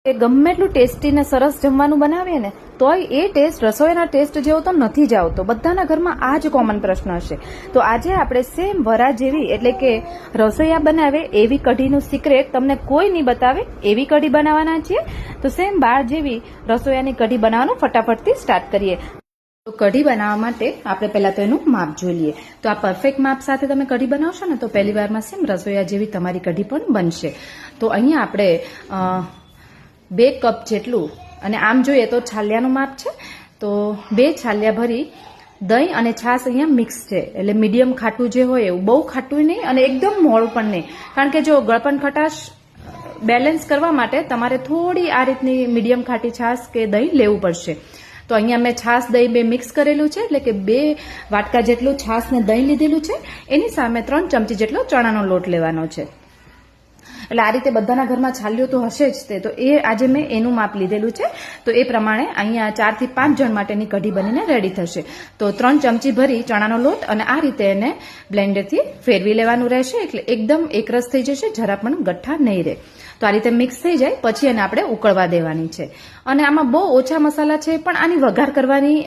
એ ગમે એટલું ટેસ્ટી ને સરસ જમવાનું બનાવીએ ને તોય એ ટેસ્ટ રસોઈના ટેસ્ટ જેવો તો નથી જ આવતો. બધાના ઘરમાં આ જ કોમન પ્રશ્ન હશે. તો આજે આપણે સેમ વરા જેવી એટલે કે રસોઈયા બનાવે એવી કઢીનું સિક્રેટ તમને કોઈ નહીં બતાવે એવી કઢી બનાવવાના છીએ. તો સેમ બાર જેવી રસોઈયાની કઢી બનાવવાનું ફટાફટથી સ્ટાર્ટ કરીએ. તો કઢી બનાવવા માટે આપણે પહેલા તો એનું માપ જોઈ લઈએ. તો આ પરફેક્ટ માપ સાથે તમે કઢી બનાવશો ને તો પહેલી વારમાં સેમ રસોઈયા જેવી તમારી કઢી પણ બનશે. તો અહીંયા આપણે 2 કપ જેટલું, અને આમ જોઈએ તો છાલિયાનું માપ છે, તો 2 છાલિયા ભરી દહીં અને છાશ અહીંયા મિક્સ છે. એટલે મીડિયમ ખાટું જે હોય એવું, બહુ ખાટું નહીં અને એકદમ મોળું પણ નહીં. કારણ કે જો ગળપણ ખટાશ બેલેન્સ કરવા માટે તમારે થોડી આ રીતની મીડિયમ ખાટી છાશ કે દહીં લેવું પડશે. તો અહીંયા મેં છાશ દહીં 2 મિક્સ કરેલું છે, એટલે કે 2 વાટકા જેટલું છાશ ને દહીં લીધેલું છે. એની સામે 3 ચમચી જેટલો ચણાનો લોટ લેવાનો છે. એટલે આ રીતે બધાના ઘરમાં છાલ્યો તો હશે જ તે, તો એ આજે મેં એનું માપ લીધેલું છે. તો એ પ્રમાણે અહીંયા 4 થી 5 જણ માટેની કઢી બનીને રેડી થશે. તો 3 ચમચી ભરી ચણાનો લોટ અને આ રીતે એને બ્લેન્ડરથી ફેરવી લેવાનું રહેશે, એટલે એકદમ એકરસ થઈ જશે, જરા પણ ગઠ્ઠા નહીં રહે. તો આ રીતે મિક્સ થઈ જાય પછી એને આપણે ઉકળવા દેવાની છે. અને આમાં બહુ ઓછા મસાલા છે, પણ આની વઘાર કરવાની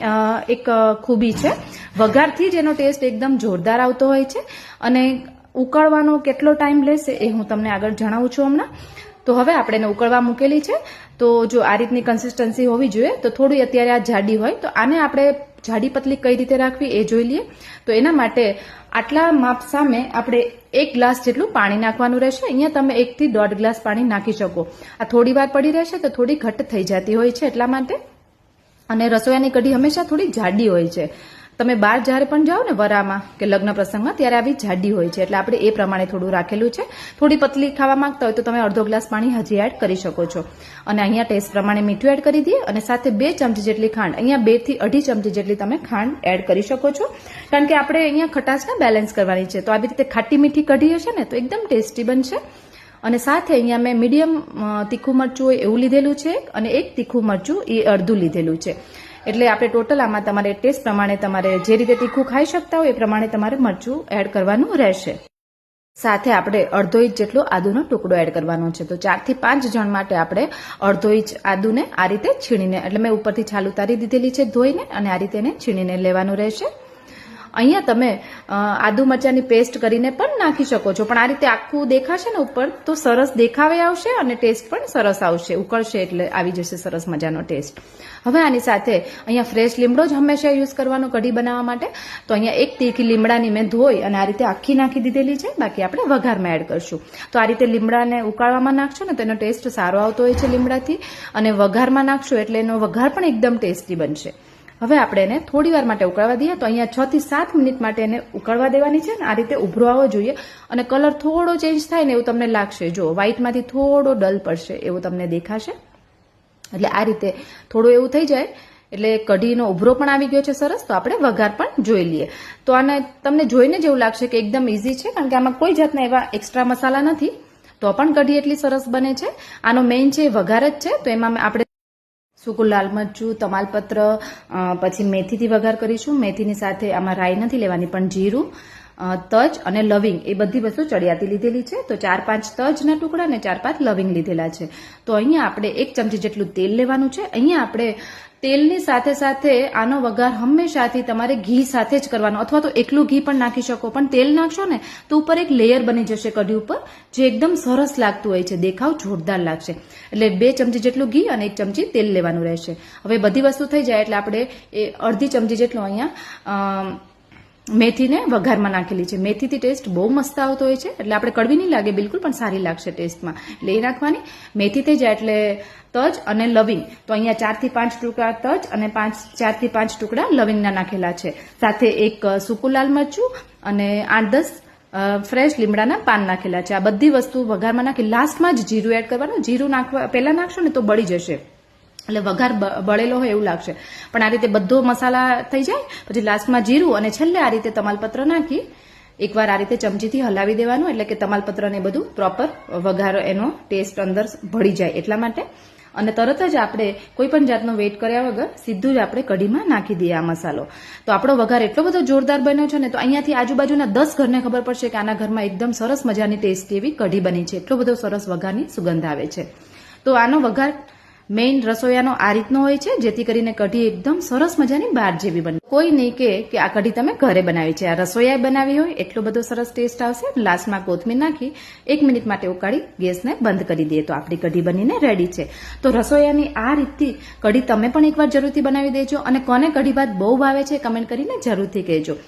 એક ખૂબી છે. વઘારથી જ એનો ટેસ્ટ એકદમ જોરદાર આવતો હોય છે. અને ઉકળવાનો કેટલો ટાઈમ લેશે એ હું તમને આગળ જણાવું છું હમણાં. તો હવે આપણે એને ઉકળવા મૂકેલી છે. તો જો આ રીતની કન્સિસ્ટન્સી હોવી જોઈએ. તો થોડી અત્યારે આ જાડી હોય તો આને આપણે જાડી પતલી કઈ રીતે રાખવી એ જોઈ લઈએ. તો એના માટે આટલા માપ સામે આપણે 1 ગ્લાસ જેટલું પાણી નાખવાનું રહેશે. અહીંયા તમે 1 થી 1.5 ગ્લાસ પાણી નાખી શકો. આ થોડી વાર પડી રહેશે તો થોડી ઘટ્ટ થઈ જતી હોય છે એટલા માટે. અને રસોઈયાની કઢી હંમેશા થોડી જાડી હોય છે. તમે બહાર જ્યારે પણ જાઓ ને વરામાં કે લગ્ન પ્રસંગમાં ત્યારે આવી જાડી હોય છે, એટલે આપણે એ પ્રમાણે થોડું રાખેલું છે. થોડી પતલી ખાવા માંગતા હોય તો તમે અડધો ગ્લાસ પાણી હજી એડ કરી શકો છો. અને અહીંયા ટેસ્ટ પ્રમાણે મીઠું એડ કરી દઈએ અને સાથે 2 ચમચી જેટલી ખાંડ, અહીંયા 2 થી 2.5 ચમચી જેટલી તમે ખાંડ એડ કરી શકો છો. કારણ કે આપણે અહીંયા ખટાશને બેલેન્સ કરવાની છે. તો આવી રીતે ખાટી મીઠી કઢી હશે ને તો એકદમ ટેસ્ટી બનશે. અને સાથે અહીંયા મેં મીડિયમ તીખું મરચું હોય એવું લીધેલું છે અને 1 તીખું મરચું એ અડધું લીધેલું છે. એટલે આપણે ટોટલ આમાં તમારે ટેસ્ટ પ્રમાણે તમારે જે રીતે તીખું ખાઈ શકતા હોય એ પ્રમાણે તમારે મરચું એડ કરવાનું રહેશે. સાથે આપણે અડધો ઇંચ જેટલો આદુનો ટુકડો એડ કરવાનો છે. તો 4 થી 5 જણ માટે આપણે અડધો ઇંચ આદુને આ રીતે છીણીને, એટલે મેં ઉપરથી છાલ ઉતારી દીધેલી છે ધોઈને, અને આ રીતે એને છીણીને લેવાનું રહેશે. અહીંયા તમે આદુ મરચાની પેસ્ટ કરીને પણ નાખી શકો છો, પણ આ રીતે આખું દેખાશે ને ઉપર તો સરસ દેખાવે આવશે અને ટેસ્ટ પણ સરસ આવશે. ઉકળશે એટલે આવી જશે સરસ મજાનો ટેસ્ટ. હવે આની સાથે અહીંયા ફ્રેશ લીમડો જ હંમેશા યુઝ કરવાનો કઢી બનાવવા માટે. તો અહીંયા 1 તીખી લીમડાની મેં ધોઈ અને આ રીતે આખી નાખી દીધેલી છે. બાકી આપણે વઘારમાં એડ કરશું. તો આ રીતે લીમડાને ઉકાળવામાં નાખશો ને તો એનો ટેસ્ટ સારો આવતો હોય છે લીમડાથી, અને વઘારમાં નાખશો એટલે એનો વઘાર પણ એકદમ ટેસ્ટી બનશે. હવે આપણે એને થોડી વાર માટે ઉકળવા દઈએ. તો અહીંયા 6 થી 7 મિનિટ માટે એને ઉકળવા દેવાની છે. આ રીતે ઉભરો આવવો જોઈએ અને કલર થોડો ચેન્જ થાય ને એવું તમને લાગશે. જો વ્હાઈટમાંથી થોડો ડલ પડશે એવું તમને દેખાશે. એટલે આ રીતે થોડું એવું થઈ જાય એટલે કઢીનો ઉભરો પણ આવી ગયો છે સરસ. તો આપણે વઘાર પણ જોઈ લઈએ. તો આને તમને જોઈને જ એવું લાગશે કે એકદમ ઇઝી છે, કારણ કે આમાં કોઈ જાતના એવા એક્સ્ટ્રા મસાલા નથી, તો પણ કઢી એટલી સરસ બને છે. આનો મેઇન છે વઘાર જ છે. તો એમાં આપણે સૂકું લાલ મરચું, તમાલપત્ર, પછી મેથીથી વઘાર કરીશું. મેથીની સાથે આમાં રાઈ નથી લેવાની, પણ જીરું, તજ અને લવિંગ એ બધી વસ્તુ ચડિયાતી લીધેલી છે. તો 4-5 તજના ટુકડા અને 4-5 લવિંગ લીધેલા છે. તો અહીંયા આપણે 1 ચમચી જેટલું તેલ લેવાનું છે. અહીંયા આપણે તેલની સાથે સાથે આનો વઘાર હંમેશાથી તમારે ઘી સાથે જ કરવાનો, અથવા તો એકલું ઘી પણ નાખી શકો. પણ તેલ નાખશો ને તો ઉપર એક લેયર બની જશે કઢી ઉપર, જે એકદમ સરસ લાગતું હોય છે, દેખાવ જોરદાર લાગશે. એટલે 2 ચમચી જેટલું ઘી અને 1 ચમચી તેલ લેવાનું રહેશે. હવે બધી વસ્તુ થઈ જાય એટલે આપણે એ અડધી ચમચી જેટલું અહીંયા મેથીને વઘારમાં નાખેલી છે. મેથીથી ટેસ્ટ બહુ મસ્ત આવતો હોય છે, એટલે આપણે કડવી નહીં લાગે બિલકુલ, પણ સારી લાગશે ટેસ્ટમાં. એટલે એ નાખવાની. મેથી થઈ જાય એટલે તજ અને લવિંગ, તો અહીંયા 4 થી 5 ટુકડા તજ અને 4 થી 5 ટુકડા લવિંગના નાખેલા છે. સાથે 1 સૂકું લાલ મરચું અને 8-10 ફ્રેશ લીમડાના પાન નાખેલા છે. આ બધી વસ્તુ વઘારમાં નાખી લાસ્ટમાં જ જીરું એડ કરવાનું. જીરું નાખવા પહેલા નાખશો ને તો બળી જશે, એટલે વઘાર બળેલો હોય એવું લાગશે. પણ આ રીતે બધો મસાલા થઈ જાય પછી લાસ્ટમાં જીરું અને છેલ્લે આ રીતે તમાલપત્ર નાખી એકવાર આ રીતે ચમચીથી હલાવી દેવાનું, એટલે કે તમાલપત્ર ને બધું પ્રોપર વઘાર એનો ટેસ્ટ અંદર ભળી જાય એટલા માટે. અને તરત જ આપણે કોઈ પણ જાતનો વેઇટ કર્યા વગર સીધું જ આપણે કઢીમાં નાખી દઈએ આ મસાલો. તો આપણો વઘાર એટલો બધો જોરદાર બન્યો છે ને, તો અહીંયાથી આજુબાજુના 10 ઘરને ખબર પડશે કે આના ઘરમાં એકદમ સરસ મજાની ટેસ્ટી એવી કઢી બની છે. એટલો બધો સરસ વઘારની સુગંધ આવે છે. તો આનો વઘાર મેઇન રસોઈયાનો આ રીતનો હોય છે, જેથી કરીને કઢી એકદમ સરસ મજાની બાર જેવી બને. કોઈ નહીં કે આ કઢી તમે ઘરે બનાવી છે, આ રસોઈયાએ બનાવી હોય એટલો બધો સરસ ટેસ્ટ આવશે. લાસ્ટમાં કોથમીર નાખી 1 મિનિટ માટે ઉકાળી ગેસને બંધ કરી દઈએ તો આપણી કઢી બનીને રેડી છે. તો રસોઈયાની આ રીતથી કઢી તમે પણ એકવાર જરૂરથી બનાવી દેજો. અને કોને કઢી ભાત બહુ ભાવે છે કમેન્ટ કરીને જરૂરથી કહેજો.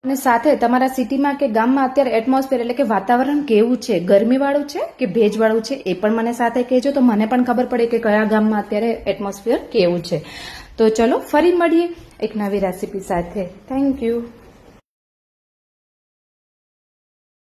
અને સાથે તમારા સિટીમાં કે ગામમાં અત્યારે એટમોસ્ફિયર એટલે કે વાતાવરણ કેવું છે, ગરમીવાળું છે કે ભેજવાળું છે, એ પણ મને સાથે કહેજો, તો મને પણ ખબર પડે કે કયા ગામમાં અત્યારે એટમોસ્ફિયર કેવું છે. તો ચલો ફરી મળીએ એક નવી રેસીપી સાથે. Thank you.